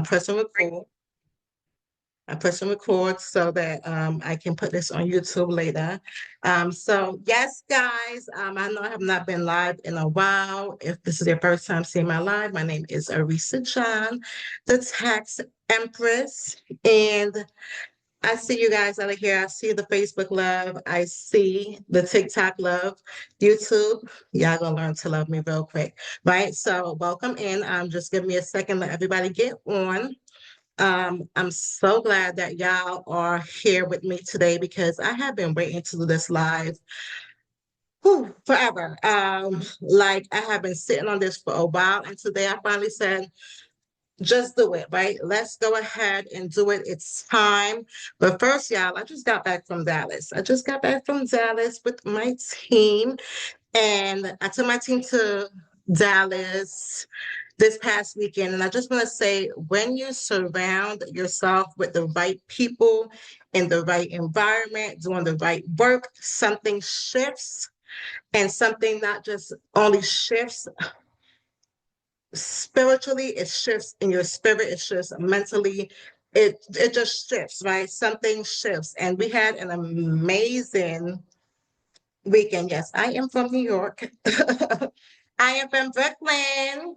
I'm pressing record. I press and record so that I can put this on YouTube later. So yes, guys, I know I have not been live in a while. If this is your first time seeing my live, my name is Arisa John, the tax Empress, and I see you guys out of here. I see the Facebook love. I see the TikTok love. YouTube, y'all gonna learn to love me real quick, right? So welcome in. Just give me a second. Let everybody get on. I'm so glad that y'all are here with me today because I have been waiting to do this live forever. Like I have been sitting on this for a while, and today I finally said, just do it, right? Let's go ahead and do it. It's time. But first, y'all, I just got back from Dallas. I just got back from Dallas with my team, and I took my team to Dallas this past weekend. And I just want to say, when you surround yourself with the right people in the right environment, doing the right work, something shifts, and something not just only shifts spiritually, it shifts in your spirit, it shifts mentally. It just shifts, right? Something shifts. And we had an amazing weekend. Yes, I am from New York. I am from Brooklyn.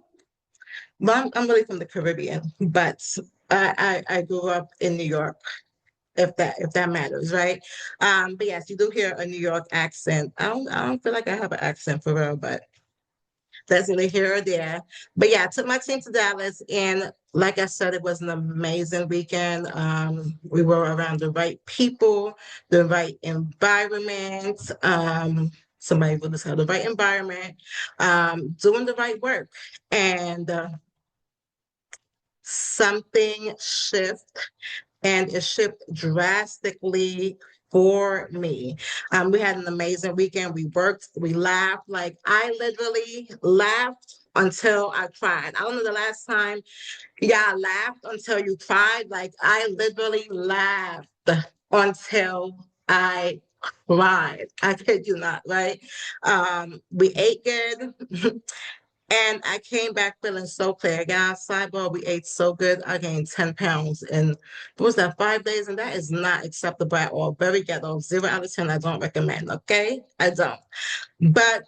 Well, I'm really from the Caribbean, but I grew up in New York, if that matters, right? But yes, you do hear a New York accent. I don't feel like I have an accent for real, but that's neither here or there. But yeah, I took my team to Dallas, and like I said, it was an amazing weekend. We were around the right people, the right environment. Somebody will just have the right environment, doing the right work, and something shift, and it shifted drastically for me. We had an amazing weekend. We worked, we laughed. Like I literally laughed until I cried. I don't know the last time y'all laughed until you cried. Like I literally laughed until I cried. I kid you not, right? We ate good. And I came back feeling so clear. Guys, sidebar, we ate so good. I gained 10 pounds in, what was that, 5 days? And that is not acceptable at all. Very ghetto. 0 out of 10, I don't recommend, okay? I don't. But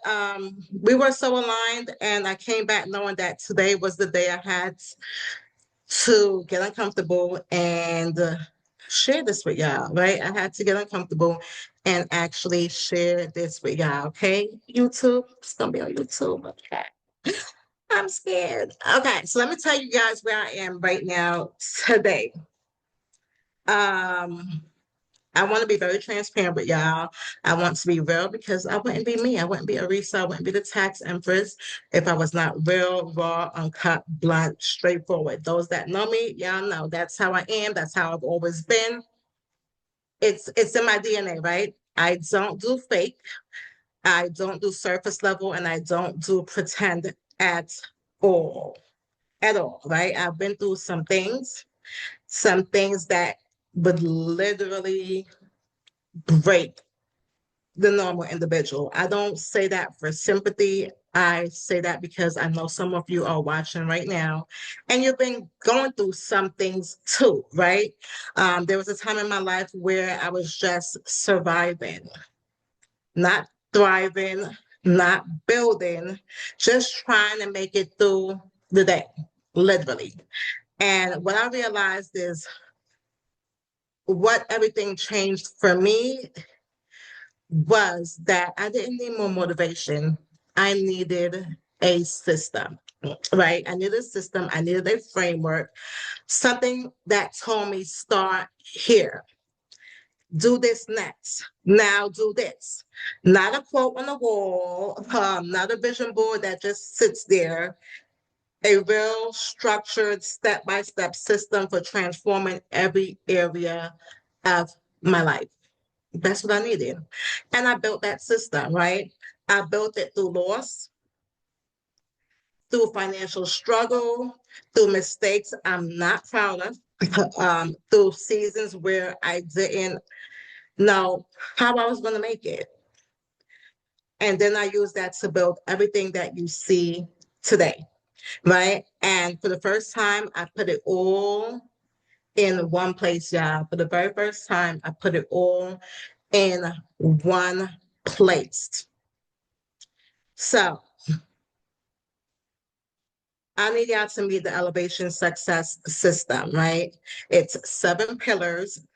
we were so aligned, and I came back knowing that today was the day I had to get uncomfortable and share this with y'all, right? I had to get uncomfortable and actually share this with y'all, okay? YouTube, it's gonna be on YouTube, okay? I'm scared. Okay, so let me tell you guys where I am right now today. Um, I want to be very transparent with y'all. I want to be real because I wouldn't be me. I wouldn't be Arisa. I wouldn't be the tax empress if I was not real, raw, uncut, blunt, straightforward. Those that know me, y'all know that's how I am. That's how I've always been. It's in my DNA, right? I don't do fake. I don't do surface level, and I don't do pretend at all. At all, right? I've been through some things that would literally break the normal individual. I don't say that for sympathy. I say that because I know some of you are watching right now and you've been going through some things too, right? There was a time in my life where I was just surviving, not thriving, not building, just trying to make it through the day, literally. And what I realized is what everything changed for me was that I didn't need more motivation. I needed a system, right? I needed a system. I needed a framework, something that told me start here, do this next. Now do this. Not a quote on the wall, not a vision board that just sits there. A real structured step-by-step system for transforming every area of my life. That's what I needed. And I built that system, right? I built it through loss, through financial struggle, through mistakes I'm not proud of, through seasons where I didn't know how I was going to make it. And then I used that to build everything that you see today. right? And for the first time, I put it all in one place, y'all. For the very first time, I put it all in one place. So I need y'all to meet the elevation success system, right? It's 7 pillars,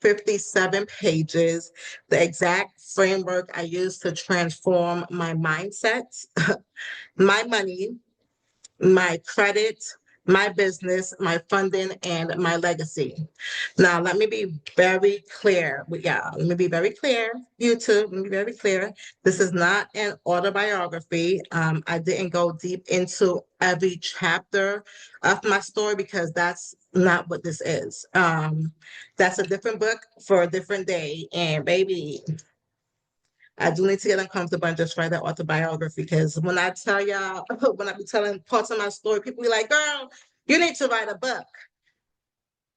57 pages, the exact framework I use to transform my mindset, my money, my credit, my business, my funding, and my legacy. Now, let me be very clear with y'all. Let me be very clear. YouTube, let me be very clear. This is not an autobiography. I didn't go deep into every chapter of my story because that's not what this is. That's a different book for a different day. And baby, I do need to get uncomfortable and just write that autobiography because when I tell y'all, when I be telling parts of my story, people be like, girl, you need to write a book.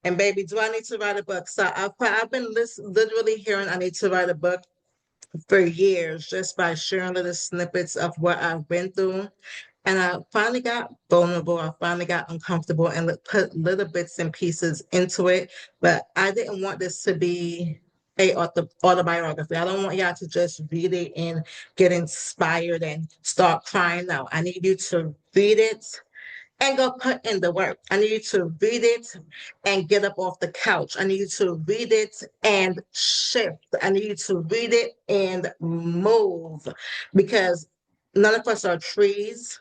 And baby, do I need to write a book? So I've been literally hearing I need to write a book for years just by sharing little snippets of what I've been through. And I finally got vulnerable. I finally got uncomfortable and put little bits and pieces into it. But I didn't want this to be a autobiography. I don't want y'all to just read it and get inspired and start crying. No, I need you to read it and go put in the work. I need you to read it and get up off the couch. I need you to read it and shift. I need you to read it and move because none of us are trees.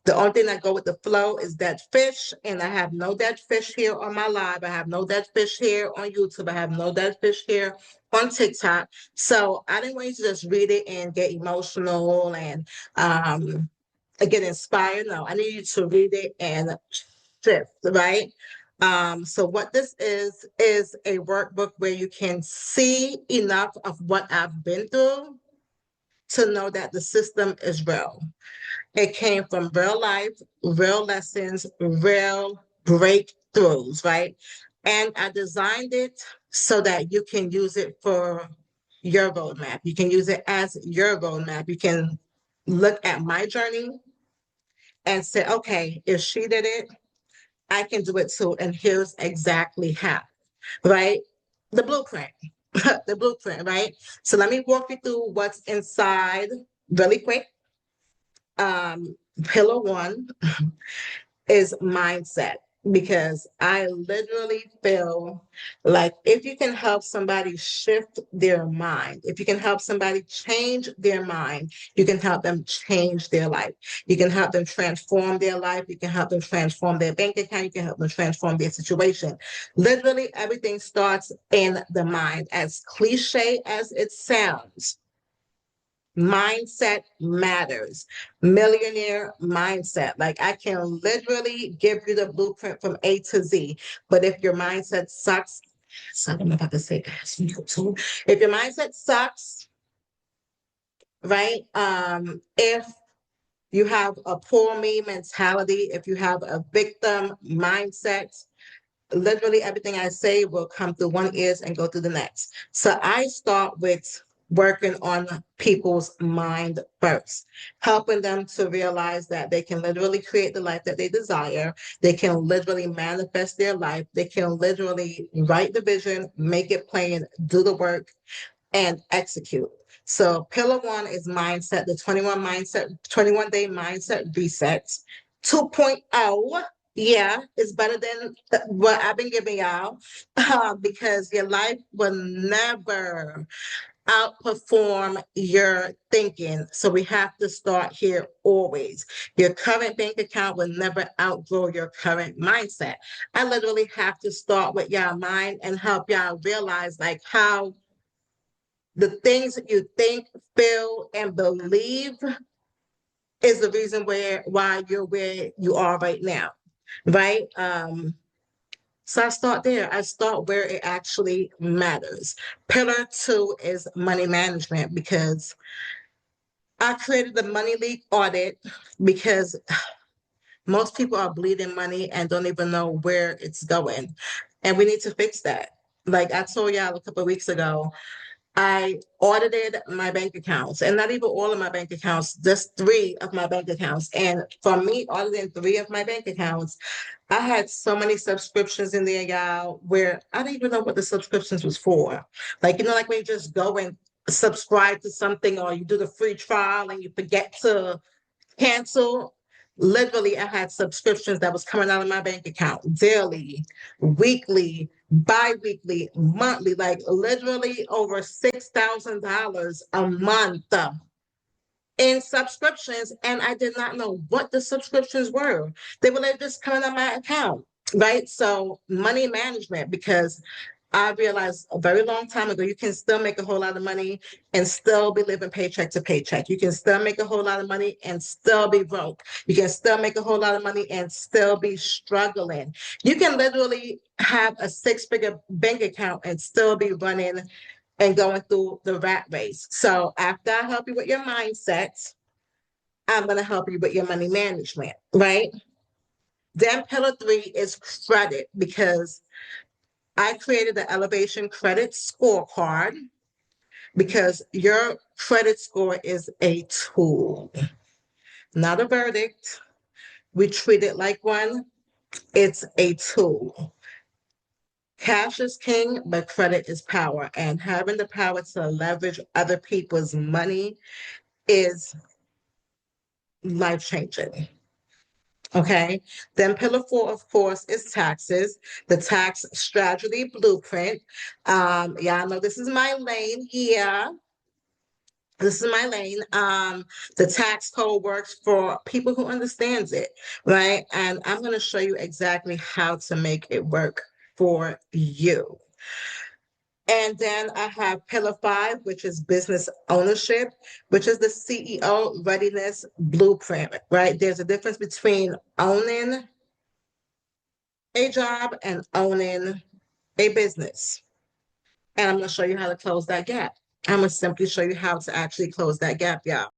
The only thing that go with the flow is dead fish, and I have no dead fish here on my live. I have no dead fish here on YouTube. I have no dead fish here on TikTok. So I didn't want you to just read it and get emotional and get inspired. No, I need you to read it and shift, right? So what this is a workbook where you can see enough of what I've been through to know that the system is real. It came from real life, real lessons, real breakthroughs, right? And I designed it so that you can use it for your roadmap. You can use it as your roadmap. You can look at my journey and say, okay, if she did it, I can do it too. And here's exactly how, right? The blueprint, the blueprint, right? So let me walk you through what's inside really quick. Pillar one is mindset because I literally feel like if you can help somebody shift their mind, if you can help somebody change their mind, you can help them change their life. You can help them transform their life. You can help them transform their bank account. You can help them transform their situation. Literally, everything starts in the mind, as cliche as it sounds. Mindset matters. Millionaire mindset. Like I can literally give you the blueprint from A to Z. But if your mindset sucks, so I'm about to say YouTube. If your mindset sucks, right? If you have a poor me mentality, if you have a victim mindset, literally everything I say will come through one ears and go through the next. So I start with working on people's mind first, helping them to realize that they can literally create the life that they desire. They can literally manifest their life. They can literally write the vision, make it plain, do the work, and execute. So pillar one is mindset, the 21 day mindset reset. 2.0, yeah, is better than what I've been giving y'all because your life will never outperform your thinking. So we have to start here always. Your current bank account will never outgrow your current mindset. I literally have to start with y'all mind and help y'all realize like how the things that you think, feel, and believe is the reason why you're where you are right now, right? So I start there. I start where it actually matters. Pillar two is money management because I created the money leak audit because most people are bleeding money and don't even know where it's going. And we need to fix that. Like I told y'all a couple of weeks ago, I audited my bank accounts, and not even all of my bank accounts, just three of my bank accounts. And for me, auditing three of my bank accounts, I had so many subscriptions in there, y'all, where I didn't even know what the subscriptions was for. Like, like when you just go and subscribe to something, or you do the free trial and you forget to cancel. Literally, I had subscriptions that was coming out of my bank account daily, weekly, bi-weekly, monthly, like literally over $6,000 a month in subscriptions. And I did not know what the subscriptions were. They were like just coming out of my account, right? So money management, because I realized a very long time ago, you can still make a whole lot of money and still be living paycheck to paycheck. You can still make a whole lot of money and still be broke. You can still make a whole lot of money and still be struggling. You can literally have a six-figure bank account and still be running and going through the rat race. So after I help you with your mindset, I'm going to help you with your money management, right? Then pillar three is credit, because I created the elevation credit scorecard, because your credit score is a tool, not a verdict. We treat it like one. It's a tool. Cash is king, but credit is power. And having the power to leverage other people's money is life changing. Okay. Then pillar four, of course, is taxes, the tax strategy blueprint. Y'all know this is my lane here. This is my lane. The tax code works for people who understands it, right? And I'm going to show you exactly how to make it work for you. And then I have pillar five, which is business ownership, which is the CEO readiness blueprint, right? There's a difference between owning a job and owning a business. And I'm going to show you how to close that gap. I'm going to simply show you how to actually close that gap, y'all.